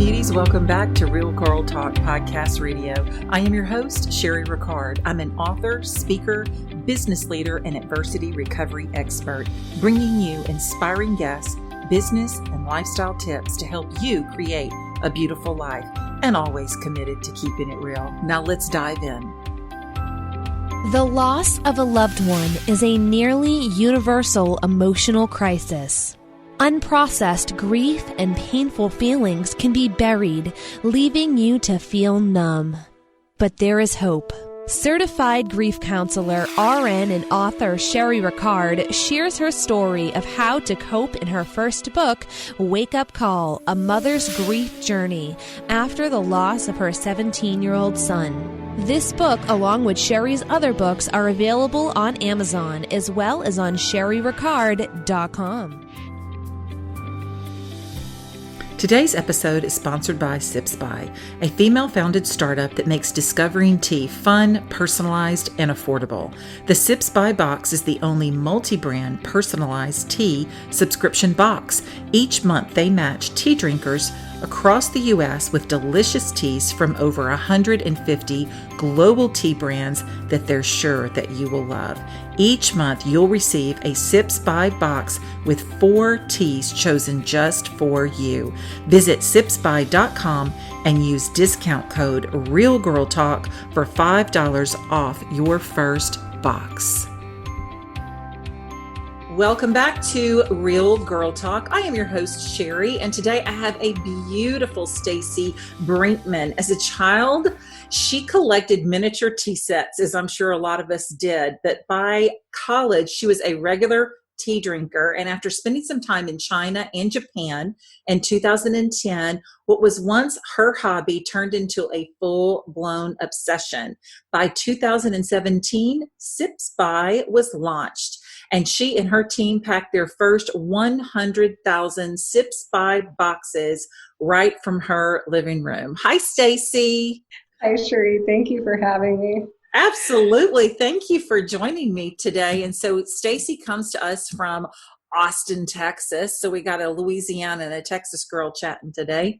beauties, welcome back to Real Girl Talk Podcast Radio. I am your host, Sherry Ricard. I'm an author, speaker, business leader, and adversity recovery expert, bringing you inspiring guests, business, and lifestyle tips to help you create a beautiful life, and always committed to keeping it real. Now let's dive in. The loss of a loved one is a nearly universal emotional crisis. Unprocessed grief and painful feelings can be buried, leaving you to feel numb. But there is hope. Certified grief counselor, RN, and author Sherry Ricard shares her story of how to cope in her first book, Wake Up Call, A Mother's Grief Journey, after the loss of her 17-year-old son. This book, along with Sherry's other books, are available on Amazon as well as on SherryRicard.com. Today's episode is sponsored by Sipsby, a female-founded startup that makes discovering tea fun, personalized, and affordable. The Sipsby box is the only multi-brand personalized tea subscription box. Each month, they match tea drinkers across the U.S. with delicious teas from over 150 global tea brands that they're sure that you will love. Each month, you'll receive a Sipsby box with 4 teas chosen just for you. Visit sipsby.com and use discount code REALGIRLTALK for $5 off your first box. Welcome back to Real Girl Talk. I am your host, Sherry, and today I have a beautiful Staci Brinkman. As a child, she collected miniature tea sets, as I'm sure a lot of us did, but by college, she was a regular tea drinker, and after spending some time in China and Japan in 2010, what was once her hobby turned into a full-blown obsession. By 2017, Sipsby was launched, and she and her team packed their first 100,000 Sipsby boxes right from her living room. Hi, Staci. Hi, Sherry. Thank you for having me. Absolutely. Thank you for joining me today. And so Staci comes to us from Austin, Texas. So we got a Louisiana and a Texas girl chatting today.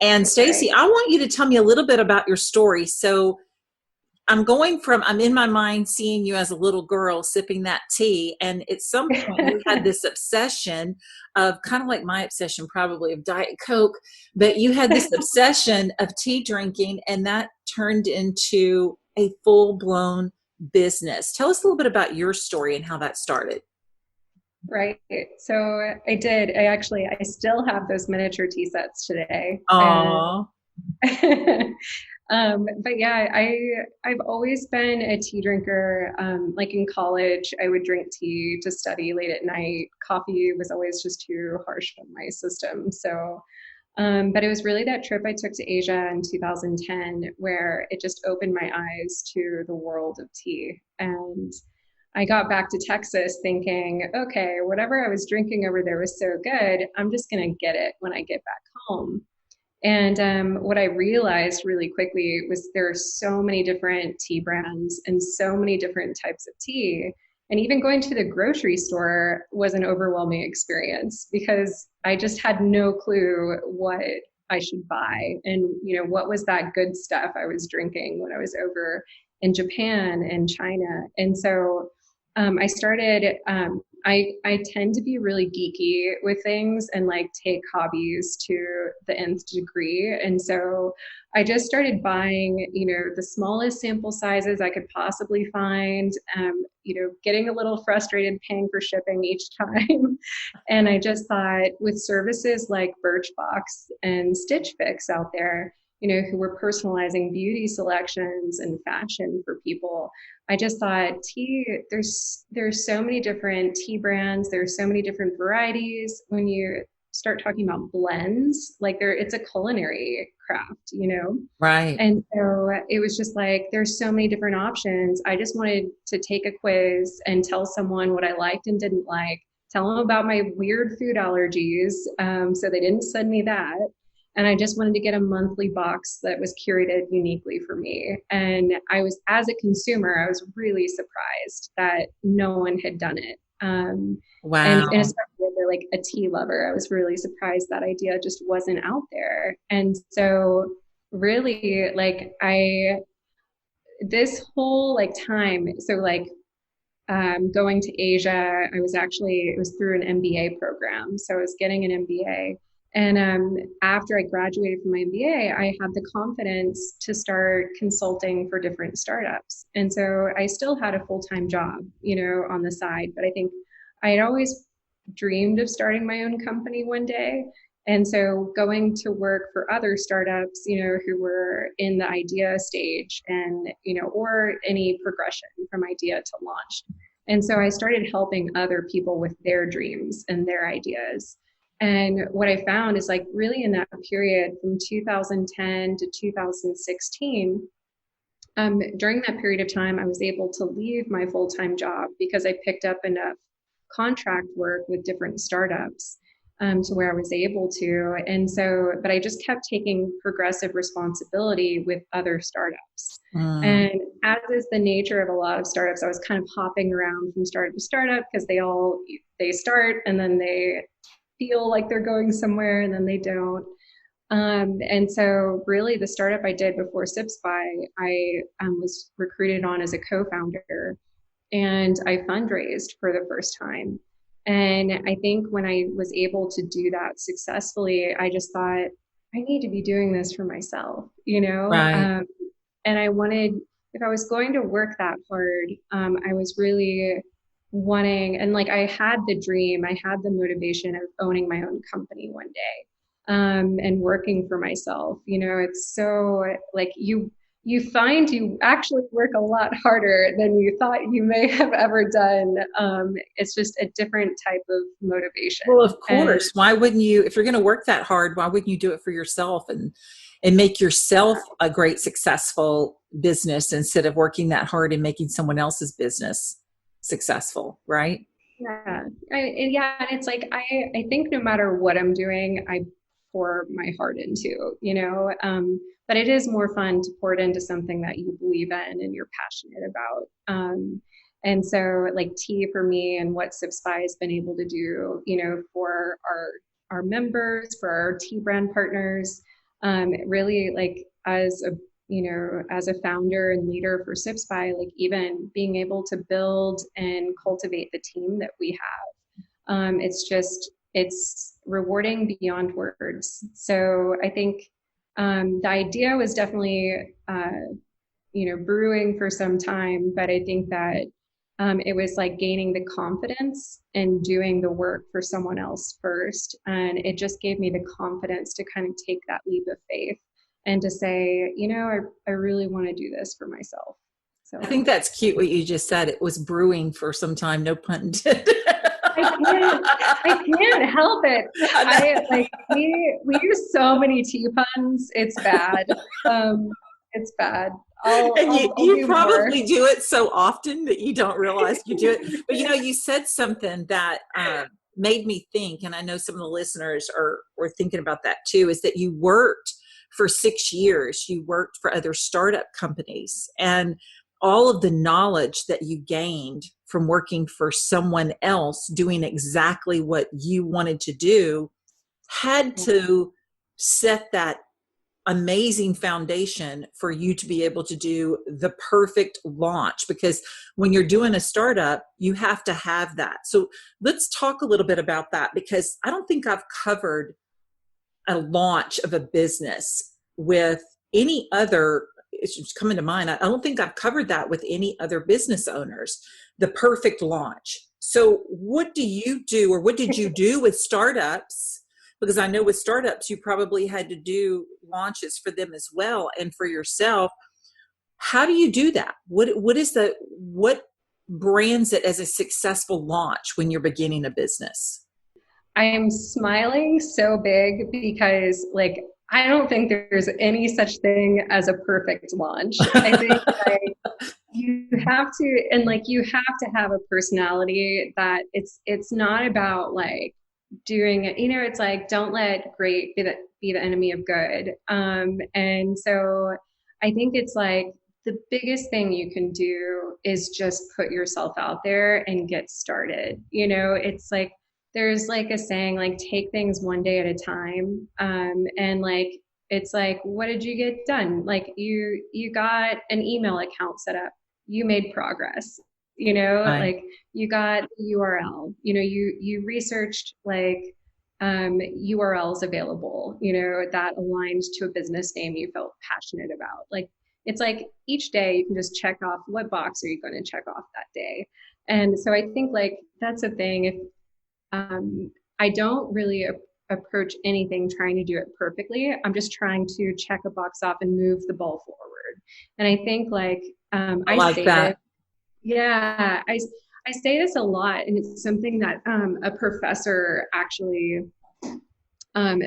And Staci, I want you to tell me a little bit about your story. So I'm in my mind seeing you as a little girl sipping that tea. And at some point you had this obsession of, kind of like my obsession probably, of Diet Coke, but you had this obsession of tea drinking, and that turned into a full-blown business. Tell us a little bit about your story and how that started. Right. So I did. I still have those miniature tea sets today. Aww. But yeah, I've always been a tea drinker. Like in college, I would drink tea to study late at night. Coffee was always just too harsh on my system. So, but it was really that trip I took to Asia in 2010 where it just opened my eyes to the world of tea. And I got back to Texas thinking, okay, whatever I was drinking over there was so good, I'm just going to get it when I get back home. And what I realized really quickly was there are so many different tea brands and so many different types of tea. And even going to the grocery store was an overwhelming experience because I just had no clue what I should buy and, what was that good stuff I was drinking when I was over in Japan and China. And so I started, I tend to be really geeky with things and like take hobbies to the nth degree. And so I just started buying, the smallest sample sizes I could possibly find, getting a little frustrated paying for shipping each time. And I just thought with services like Birchbox and Stitch Fix out there, who were personalizing beauty selections and fashion for people, I just thought tea, there's so many different tea brands. There's so many different varieties. When you start talking about blends, like it's a culinary craft, Right. And so it was just like, there's so many different options. I just wanted to take a quiz and tell someone what I liked and didn't like, tell them about my weird food allergies. So they didn't send me that. And I just wanted to get a monthly box that was curated uniquely for me. And as a consumer, I was really surprised that no one had done it. Wow. And especially like a tea lover. I was really surprised that idea just wasn't out there. And so really like this whole like time, so like going to Asia, it was through an MBA program. So I was getting an MBA. And after I graduated from my MBA, I had the confidence to start consulting for different startups. And so I still had a full-time job, on the side, but I think I had always dreamed of starting my own company one day. And so going to work for other startups, who were in the idea stage and, or any progression from idea to launch. And so I started helping other people with their dreams and their ideas. And what I found is like really in that period from 2010 to 2016, during that period of time, I was able to leave my full-time job because I picked up enough contract work with different startups to where I was able to. And so, but I just kept taking progressive responsibility with other startups. And as is the nature of a lot of startups, I was kind of hopping around from startup to startup because they start and then they feel like they're going somewhere and then they don't. And so really the startup I did before Sipsby, I was recruited on as a co-founder and I fundraised for the first time. And I think when I was able to do that successfully, I just thought, I need to be doing this for myself, Right. And I wanted, if I was going to work that hard, I was really wanting, and like I had the dream, I had the motivation of owning my own company one day, and working for myself. It's so like you find you actually work a lot harder than you thought you may have ever done. It's just a different type of motivation. Well, of course. Why wouldn't you, if you're going to work that hard, why wouldn't you do it for yourself and make yourself a great, successful business instead of working that hard and making someone else's business successful, right? Yeah. And it's like, I think no matter what I'm doing, I pour my heart into, but it is more fun to pour it into something that you believe in and you're passionate about. And so like tea for me and what Sipsby has been able to do, for our members, for our tea brand partners, really like as a founder and leader for Sipsby, like even being able to build and cultivate the team that we have, it's rewarding beyond words. So I think the idea was definitely, brewing for some time, but I think that it was like gaining the confidence and doing the work for someone else first. And it just gave me the confidence to kind of take that leap of faith and to say, I really want to do this for myself. So I think that's cute what you just said. It was brewing for some time, no pun intended. I can't help it. We use so many tea puns. It's bad. It's bad. I'll You do probably more. do it so often that you don't realize you do it. But you said something that made me think, and I know some of the listeners were thinking about that too, is that you worked for 6 years. You worked for other startup companies, and all of the knowledge that you gained from working for someone else doing exactly what you wanted to do had to set that amazing foundation for you to be able to do the perfect launch, because when you're doing a startup, you have to have that. So let's talk a little bit about that, because I don't think I've covered a launch of a business with any other. It's just coming to mind. I don't think I've covered that with any other business owners, the perfect launch. So what do you do, or what did you do with startups? Because I know with startups, you probably had to do launches for them as well, and for yourself. How do you do that? What brands it as a successful launch when you're beginning a business? I am smiling so big because like I don't think there's any such thing as a perfect launch. I think like you have to have a personality that it's not about like doing it, it's like don't let great be the enemy of good. And so I think it's like the biggest thing you can do is just put yourself out there and get started. It's like there's like a saying, like, take things one day at a time. And like, it's like, what did you get done? Like, you got an email account set up, you made progress, Right. like you got the URL, you researched like URLs available, that aligned to a business name you felt passionate about. Like, it's like each day you can just check off, what box are you going to check off that day? And so I think like that's a thing. If I don't really approach anything trying to do it perfectly. I'm just trying to check a box off and move the ball forward. And I think like I I like say this, that. yeah, I say this a lot, and it's something that a professor actually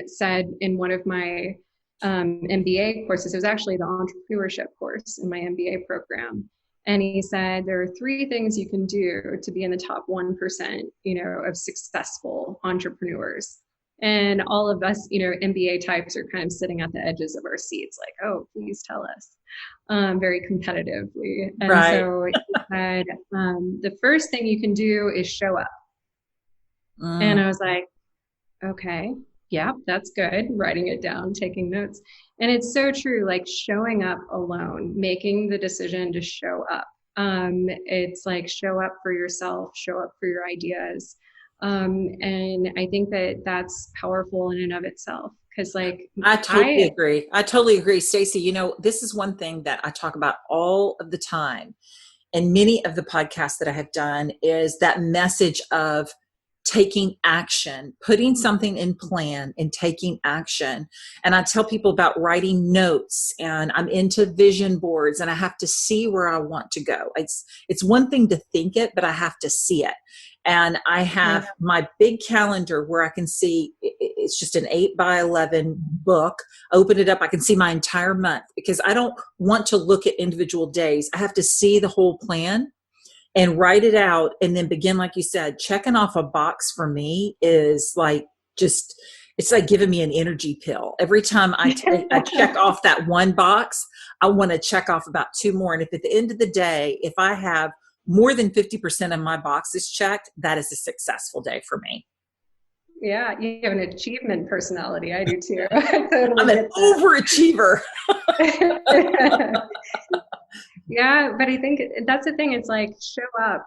said in one of my MBA courses. It was actually the entrepreneurship course in my MBA program. And he said, there are three things you can do to be in the top 1%, of successful entrepreneurs. And all of us, MBA types are kind of sitting at the edges of our seats, like, oh, please tell us, very competitively. And Right. so he said, the first thing you can do is show up. And Mm. I was like, okay, yeah, that's good. Writing it down, taking notes. And it's so true, like showing up alone, making the decision to show up. It's like show up for yourself, show up for your ideas. And I think that that's powerful in and of itself. Because like I totally I agree. I totally agree. Staci, this is one thing that I talk about all of the time. And many of the podcasts that I have done is that message of taking action, putting something in plan and taking action. And I tell people about writing notes, and I'm into vision boards, and I have to see where I want to go. It's one thing to think it, but I have to see it. And I yeah, have my big calendar where I can see it's just an 8x11 book. Open it up, I can see my entire month, because I don't want to look at individual days. I have to see the whole plan and write it out, and then begin, like you said, checking off a box for me is like, just, it's like giving me an energy pill. Every time I check off that one box, I want to check off about two more. And if at the end of the day, if I have more than 50% of my boxes checked, that is a successful day for me. yeah, you have an achievement personality. I do too. I totally I'm an get that. overachiever. Yeah, but I think that's the thing. It's like show up,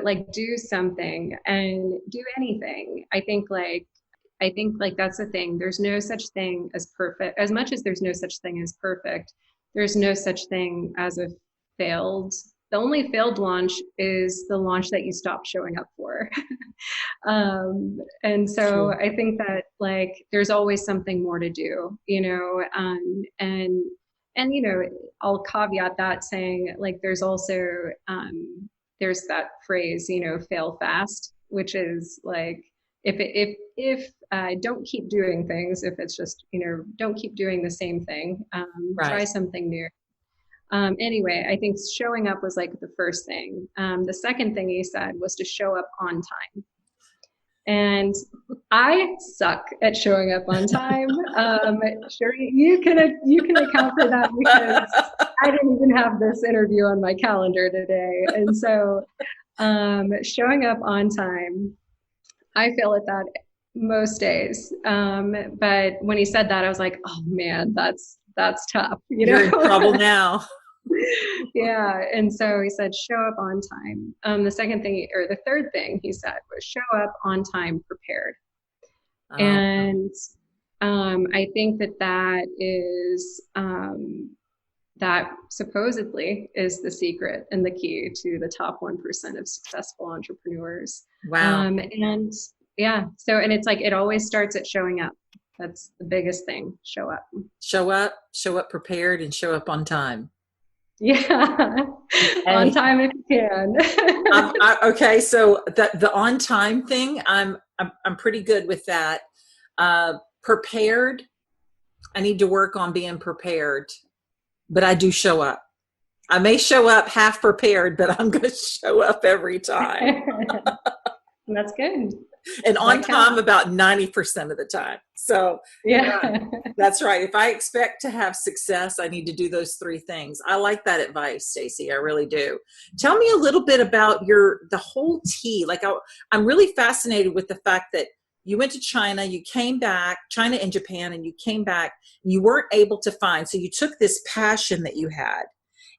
like do something and do anything. I think like that's the thing. There's no such thing as perfect. As much as there's no such thing as perfect, there's no such thing as a failed. The only failed launch is the launch that you stop showing up for. And so True. I think that like there's always something more to do, and I'll caveat that saying like there's also there's that phrase, fail fast, which is like if don't keep doing things, if it's just don't keep doing the same thing, try Right. something new. Anyway, I think showing up was like the first thing. The second thing he said was to show up on time. And I suck at showing up on time. Sure, you can account for that because I didn't even have this interview on my calendar today, and so showing up on time, I fail at that most days. But when he said that, I was like, oh man, that's tough, You're in trouble now. Yeah. And so he said, show up on time. The second thing, or the third thing he said was show up on time prepared. Uh, And I think that that is, that supposedly is the secret and the key to the top 1% of successful entrepreneurs. wow. And yeah, and it's like, it always starts at showing up. That's the biggest thing. Show up. Show up prepared, and show up on time. Yeah. On Hey, time if you can. okay. So the on time thing, I'm pretty good with that. Prepared. I need to work on being prepared, but I do show up. I may show up half prepared, but I'm going to show up every time. That's good. And on That time counts. about 90% of the time. So Yeah. yeah, that's right. If I expect to have success, I need to do those three things. I like that advice, Staci. I really do. Tell me a little bit about the whole tea. Like I'm really fascinated with the fact that you went to China, you came back, China and Japan, and you came back, you weren't able to find. So you took this passion that you had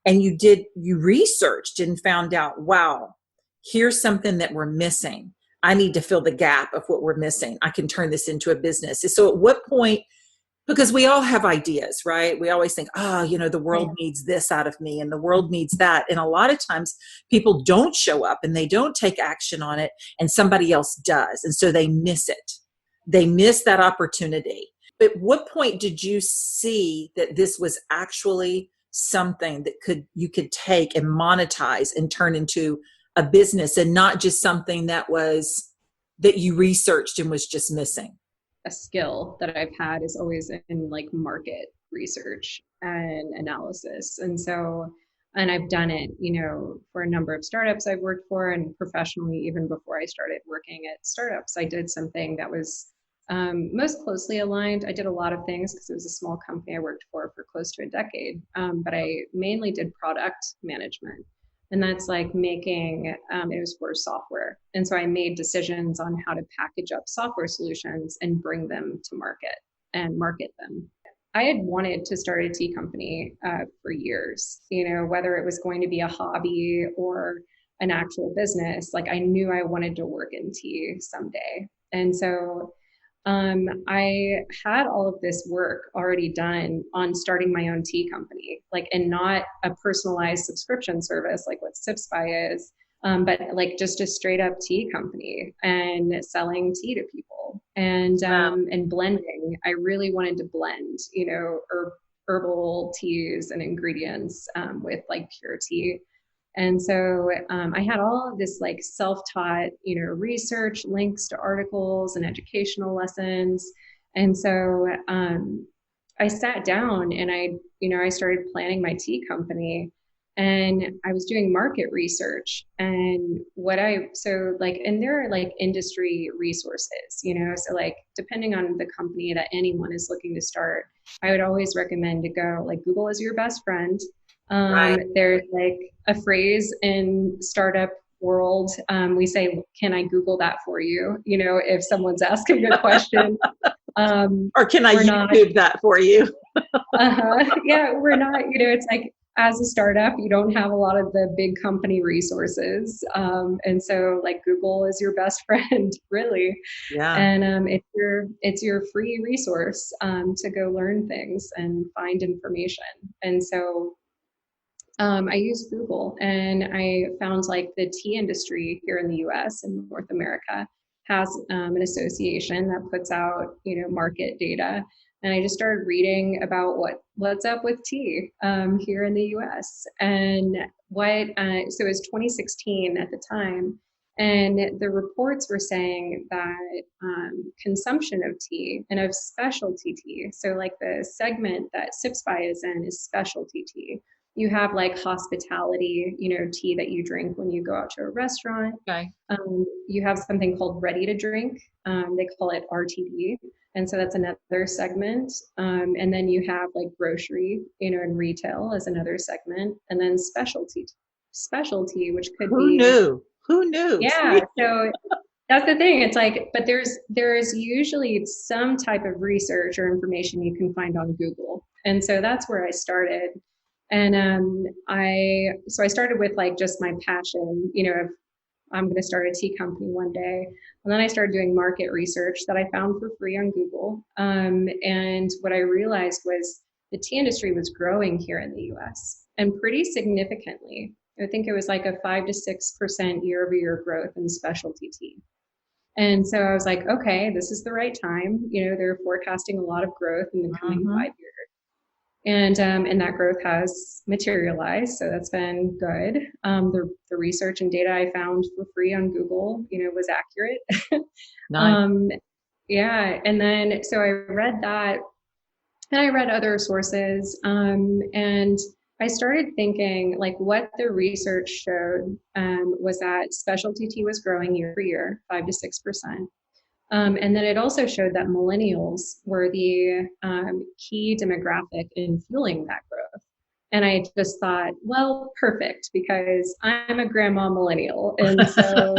and you researched and found out, wow, here's something that we're missing. I need to fill the gap of what we're missing. I can turn this into a business. So at what point, because we all have ideas, right? We always think, oh, the world Right. needs this out of me and the world needs that. And a lot of times people don't show up and they don't take action on it and somebody else does. And so they miss it. They miss that opportunity. At what point did you see that this was actually something that you could take and monetize and turn into a business and not just something that you researched and was just missing? A skill that I've had is always in like market research and analysis. And I've done it, for a number of startups I've worked for, and professionally, even before I started working at startups, I did something that was most closely aligned. I did a lot of things because it was a small company I worked for close to a decade, but I mainly did product management. And that's like making, it was for software. And so I made decisions on how to package up software solutions and bring them to market and market them. I had wanted to start a tea company for years, whether it was going to be a hobby or an actual business. Like I knew I wanted to work in tea someday. And so I had all of this work already done on starting my own tea company, like, and not a personalized subscription service like what Sipsby is, but like just a straight up tea company and selling tea to people Wow. and blending. I really wanted to blend, herbal teas and ingredients with like pure tea. And so I had all of this like self-taught, research, links to articles and educational lessons. And so I sat down and I started planning my tea company, and I was doing market research. And and there are like industry resources, so like depending on the company that anyone is looking to start, I would always recommend to go like Google is your best friend. Right. There's like a phrase in startup world. We say, can I Google that for you? If someone's asking a question, Or can I we're not, YouTube that for you? yeah, we're not, it's like, as a startup, you don't have a lot of the big company resources. And so like Google is your best friend, really. Yeah. And it's your free resource to go learn things and find information. And so I used Google, and I found like the tea industry here in the US and North America has an association that puts out, market data. And I just started reading about what's up with tea here in the US. And so it was 2016 at the time. And the reports were saying that consumption of tea and of specialty tea, so like the segment that Sipsby is in is specialty tea. You have like hospitality, tea that you drink when you go out to a restaurant. Okay. You have something called ready to drink. They call it RTD. And so that's another segment. And then you have like grocery, and retail as another segment. And then specialty, which could Who be, knew? Who knew? yeah. So that's the thing. It's like, but there's usually some type of research or information you can find on Google. And so that's where I started. And I started with like just my passion, if I'm going to start a tea company one day. And then I started doing market research that I found for free on Google. And what I realized was the tea industry was growing here in the US, and pretty significantly. I think it was like a 5 to 6% year-over-year growth in specialty tea. And so I was like, okay, this is the right time. They're forecasting a lot of growth in the coming 5 years. And that growth has materialized, so that's been good. The research and data I found for free on Google, was accurate. Nice. Yeah, and then so I read that, and I read other sources, and I started thinking like what the research showed was that specialty tea was growing year over year, 5 to 6%. And then it also showed that millennials were the key demographic in fueling that growth. And I just thought, well, perfect, because I'm a grandma millennial. And so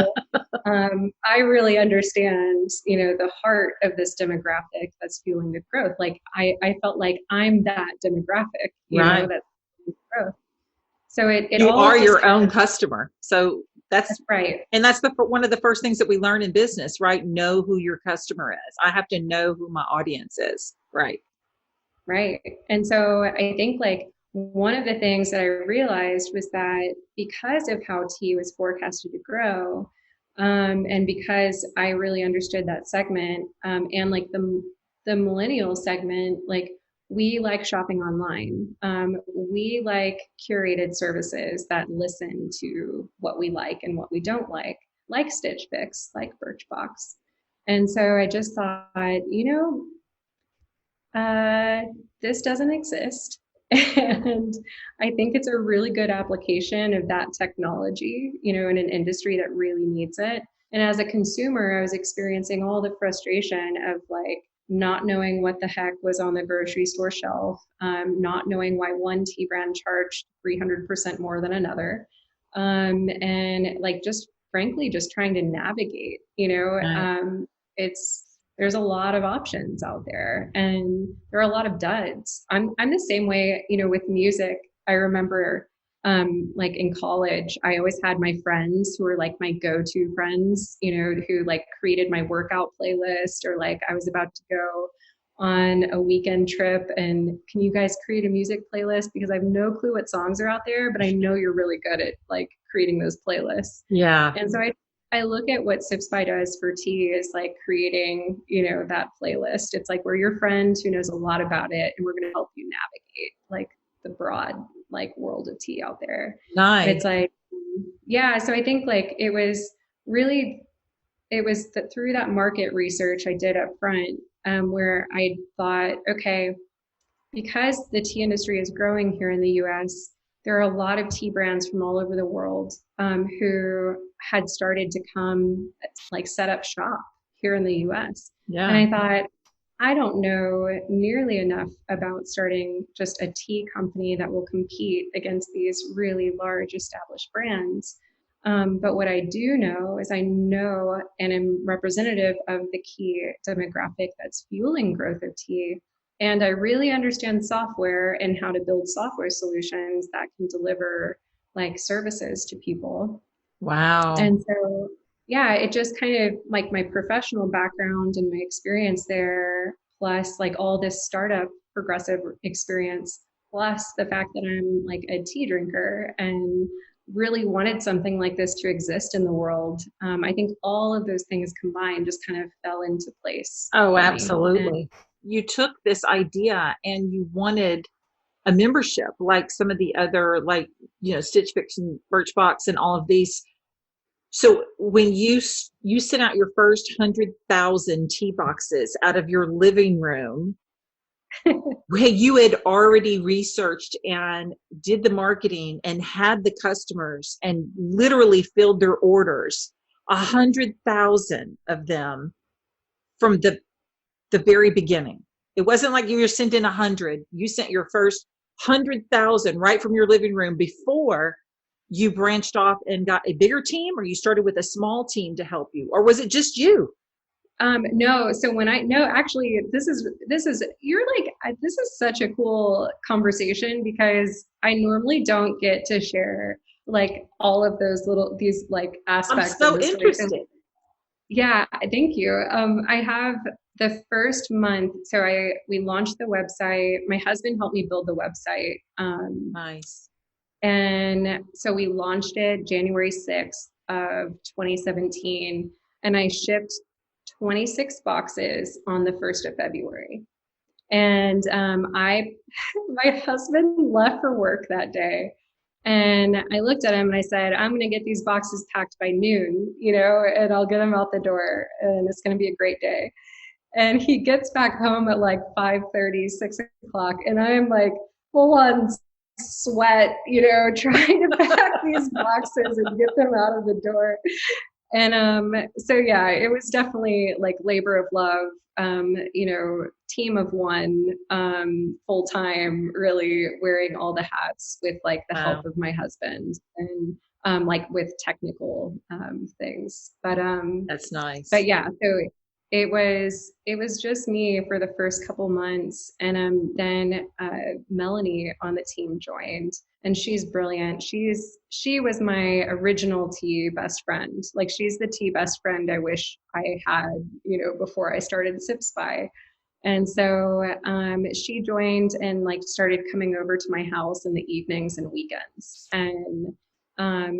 I really understand, the heart of this demographic that's fueling the growth. Like I felt like I'm that demographic, Right. that's growth. So it You all are just your kind own of, customer. So that's that's right. and that's one of the first things that we learn in business, right? Know who your customer is. I have to know who my audience is. Right. Right. And so I think like one of the things that I realized was that because of how tea was forecasted to grow, and because I really understood that segment, and like the millennial segment, like we like shopping online. We like curated services that listen to what we like and what we don't like Stitch Fix, like Birchbox. And so I just thought, uh, this doesn't exist. And I think it's a really good application of that technology, in an industry that really needs it. And as a consumer, I was experiencing all the frustration of like not knowing what the heck was on the grocery store shelf, not knowing why one tea brand charged 300% more than another. And like just frankly, just trying to navigate, Right. it's, there's a lot of options out there and there are a lot of duds. I'm the same way, with music. I remember like in college, I always had my friends who were like my go-to friends, who like created my workout playlist, or like I was about to go on a weekend trip and can you guys create a music playlist, because I have no clue what songs are out there, but I know you're really good at like creating those playlists. Yeah. And so I look at what Sipsby does for tea is like creating, that playlist. It's like we're your friend who knows a lot about it, and we're going to help you navigate like the broad like world of tea out there. And Nice. it's like, yeah. So I think like it was that through that market research I did up front, where I thought, okay, because the tea industry is growing here in the US, there are a lot of tea brands from all over the world who had started to come like set up shop here in the US. And Yeah. I thought, I don't know nearly enough about starting just a tea company that will compete against these really large established brands. But what I do know is I know and am representative of the key demographic that's fueling growth of tea. And I really understand software and how to build software solutions that can deliver like services to people. Wow. And so, yeah, it just kind of like my professional background and my experience there, plus like all this startup progressive experience, plus the fact that I'm like a tea drinker and really wanted something like this to exist in the world. I think all of those things combined just kind of fell into place Oh, for me. And absolutely. You took this idea and you wanted a membership like some of the other, like, Stitch Fix and Birchbox and all of these. So when you sent out your first 100,000 tea boxes out of your living room, where you had already researched and did the marketing and had the customers and literally filled their orders, 100,000 of them from the very beginning. It wasn't like you were sent in 100. You sent your first 100,000 right from your living room before you branched off and got a bigger team, or you started with a small team to help you, or was it just you? no, so when I no, actually, you're like this is such a cool conversation because I normally don't get to share like all of these like I'm aspects of so the story. So interested. yeah, thank you. I have the first month, so we launched the website. My husband helped me build the website, Nice. and so we launched it January 6th of 2017, and I shipped 26 boxes on the 1st of February. And my husband left for work that day. And I looked at him and I said, I'm going to get these boxes packed by noon, and I'll get them out the door and it's going to be a great day. And he gets back home at like 5:30, 6 o'clock. And I'm like, hold on, sweat, trying to pack these boxes and get them out of the door. And so yeah, it was definitely like labor of love, team of one, full time, really wearing all the hats with like the Wow. help of my husband and like with technical things. That's nice. But yeah, so it was just me for the first couple months, and then Melanie on the team joined, and she's brilliant. She was my original tea best friend. Like she's the tea best friend I wish I had, before I started Sipsby. And so she joined and like started coming over to my house in the evenings and weekends. And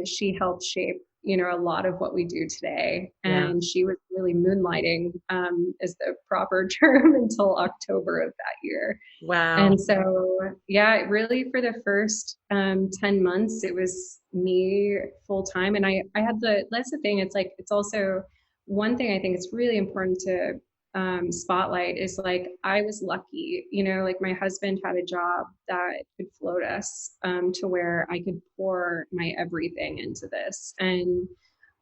she helped shape, a lot of what we do today. Yeah. And she was really moonlighting, is the proper term, until October of that year. Wow. And so, yeah, really for the first 10 months, it was me full time. And that's the thing. It's like, it's also one thing I think it's really important to spotlight is like, I was lucky, like my husband had a job that could float us to where I could pour my everything into this. And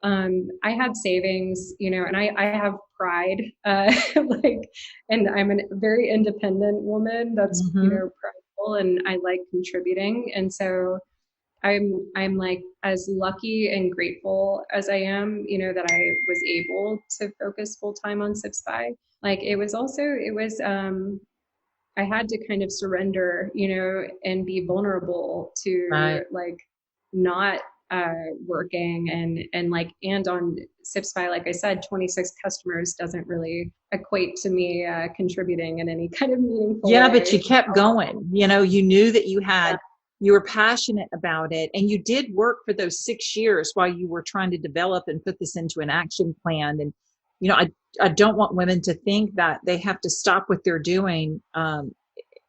I had savings, and I have pride, like, and I'm a very independent woman that's, prideful, and I like contributing. And so I'm like as lucky and grateful as I am, that I was able to focus full time on Sipsby. Like I had to kind of surrender, and be vulnerable to Right. like not working and on Sipsby, like I said, 26 customers doesn't really equate to me contributing in any kind of meaningful Yeah, way. but you kept going. You knew that Yeah. you were passionate about it, and you did work for those 6 years while you were trying to develop and put this into an action plan. And, I don't want women to think that they have to stop what they're doing.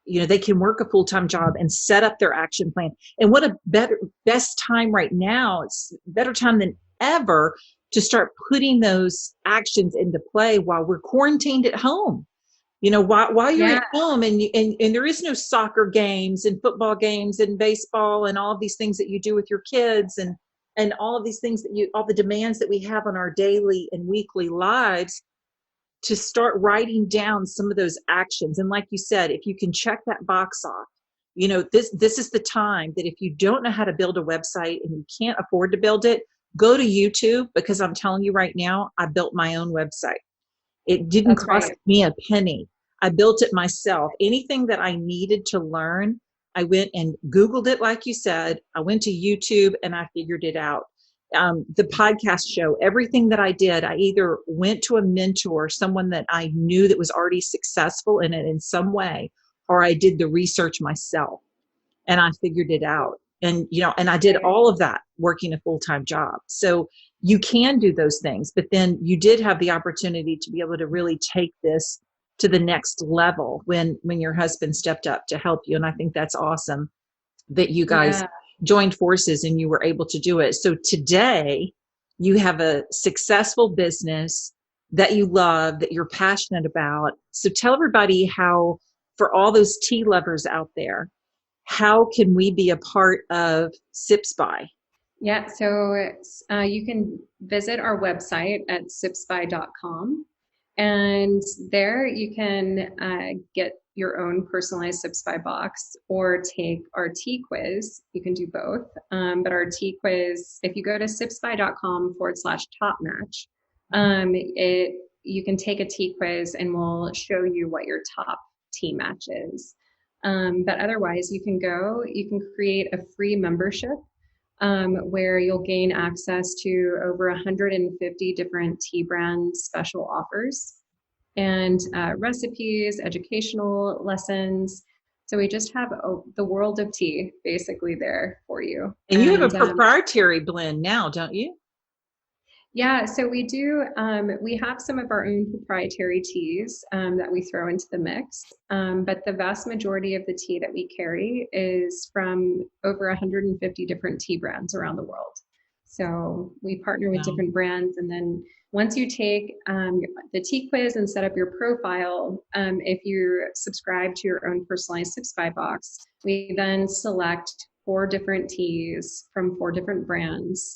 They can work a full-time job and set up their action plan. And what a best time right now. It's a better time than ever to start putting those actions into play while we're quarantined at home. While you're Yeah. at home, and there is no soccer games and football games and baseball and all of these things that you do with your kids, and all of these things all the demands that we have on our daily and weekly lives, to start writing down some of those actions. And like you said, if you can check that box off, this is the time that if you don't know how to build a website and you can't afford to build it, go to YouTube, because I'm telling you right now, I built my own website. It didn't That's cost right. me a penny. I built it myself. Anything that I needed to learn, I went and Googled it, like you said. I went to YouTube and I figured it out. The podcast show, everything that I did, I either went to a mentor, someone that I knew that was already successful in it in some way, or I did the research myself and I figured it out. And I did all of that working a full-time job. So you can do those things, but then you did have the opportunity to be able to really take this to the next level when your husband stepped up to help you. And I think that's awesome that you guys Yeah. joined forces and you were able to do it. So today you have a successful business that you love, that you're passionate about. So tell everybody how, for all those tea lovers out there, how can we be a part of Sipsby? Yeah, so you can visit our website at sipsby.com, and there you can get your own personalized Sipsby box or take our tea quiz. You can do both. But our tea quiz, if you go to sipsby.com/top match, you can take a tea quiz and we'll show you what your top tea match is. But otherwise, you can create a free membership where you'll gain access to over 150 different tea brand special offers and recipes, educational lessons. So we just have the world of tea basically there for you. And you have a proprietary blend now, don't you? Yeah, so we do. We have some of our own proprietary teas that we throw into the mix, but the vast majority of the tea that we carry is from over 150 different tea brands around the world. So we partner with Wow. different brands. And then once you take the tea quiz and set up your profile, if you subscribe to your own personalized Sipsby box, we then select 4 different teas from 4 different brands,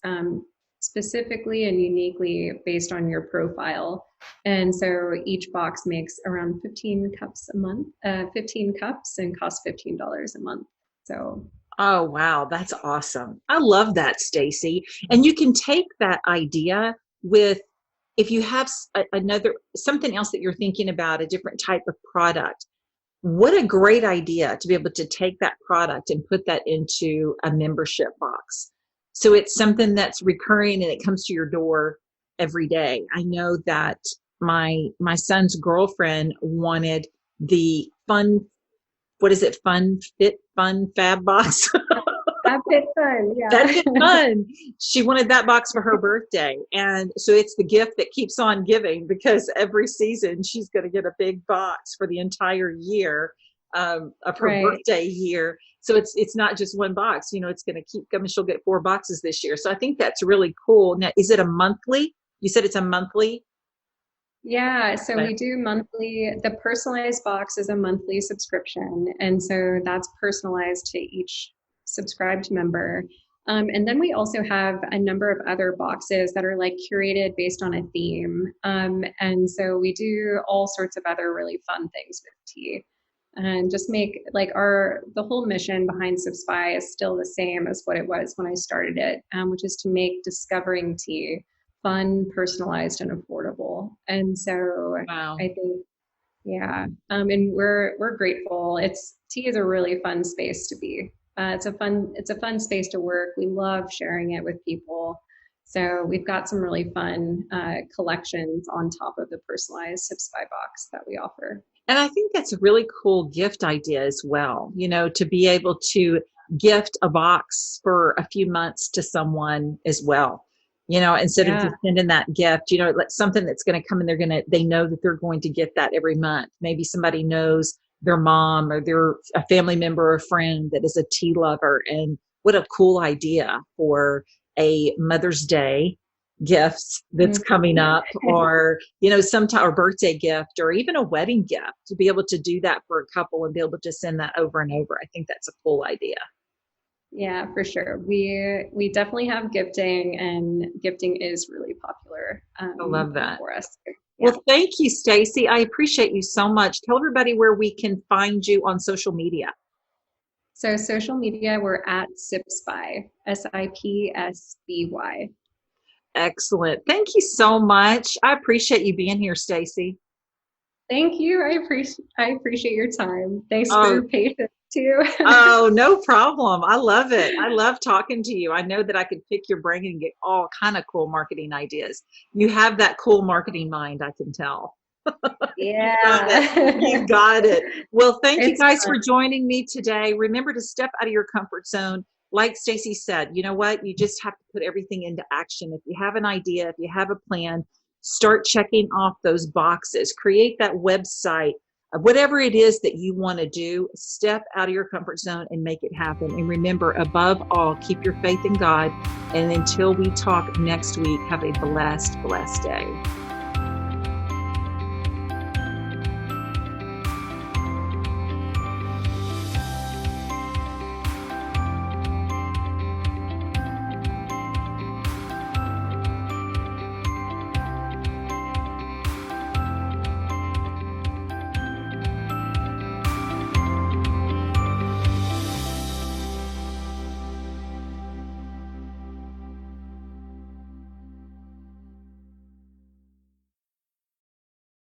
specifically and uniquely based on your profile. And so each box makes around 15 cups a month, 15 cups, and costs $15 a month. So Oh, wow. That's awesome. I love that, Staci. And you can take that idea with, if you have another, something else that you're thinking about, a different type of product. What a great idea to be able to take that product and put that into a membership box. So it's something that's recurring and it comes to your door every day. I know that my son's girlfriend wanted the fun, what is it? Fun Fab box. that fit fun, That's yeah. fun. She wanted that box for her birthday. And so it's the gift that keeps on giving, because every season she's going to get a big box for the entire year of her Right. birthday year. So it's not just one box, it's going to keep coming. She'll get 4 boxes this year. So I think that's really cool. Now, is it a monthly? You said it's a monthly? Yeah, so Okay. we do monthly. The personalized box is a monthly subscription, and so that's personalized to each subscribed member. And then we also have a number of other boxes that are like curated based on a theme. And so we do all sorts of other really fun things with tea. And just make like the whole mission behind Sipsby is still the same as what it was when I started it, which is to make discovering tea fun, personalized, and affordable. And so Wow. I think, yeah, and we're grateful. Tea is a really fun space to be. It's a fun space to work. We love sharing it with people. So we've got some really fun collections on top of the personalized Sipsby box that we offer. And I think that's a really cool gift idea as well, to be able to gift a box for a few months to someone as well. Instead of Yeah. just sending that gift, like something that's going to come and they know that they're going to get that every month. Maybe somebody knows their mom or a family member or friend that is a tea lover. And what a cool idea for a Mother's Day gift that's coming up, or sometime, or birthday gift, or even a wedding gift, to be able to do that for a couple and be able to send that over and over. I think that's a cool idea. Yeah, for sure. We definitely have gifting, and gifting is really popular I love that. for us. Yeah. Well, thank you, Staci. I appreciate you so much. Tell everybody where we can find you on social media. So social media, we're at Sipsby, Sipsby. Excellent. Thank you so much. I appreciate you being here, Staci. Thank you. I appreciate your time. Thanks for Oh, your patience too. oh, no problem. I love it. I love talking to you. I know that I could pick your brain and get all kind of cool marketing ideas. You have that cool marketing mind, I can tell. Yeah. You got it. Well, thank you It's guys fun. for joining me today. Remember to step out of your comfort zone. Like Staci said, you know what? You just have to put everything into action. If you have an idea, if you have a plan, start checking off those boxes. Create that website. Whatever it is that you want to do, step out of your comfort zone and make it happen. And remember, above all, keep your faith in God. And until we talk next week, have a blessed, blessed day.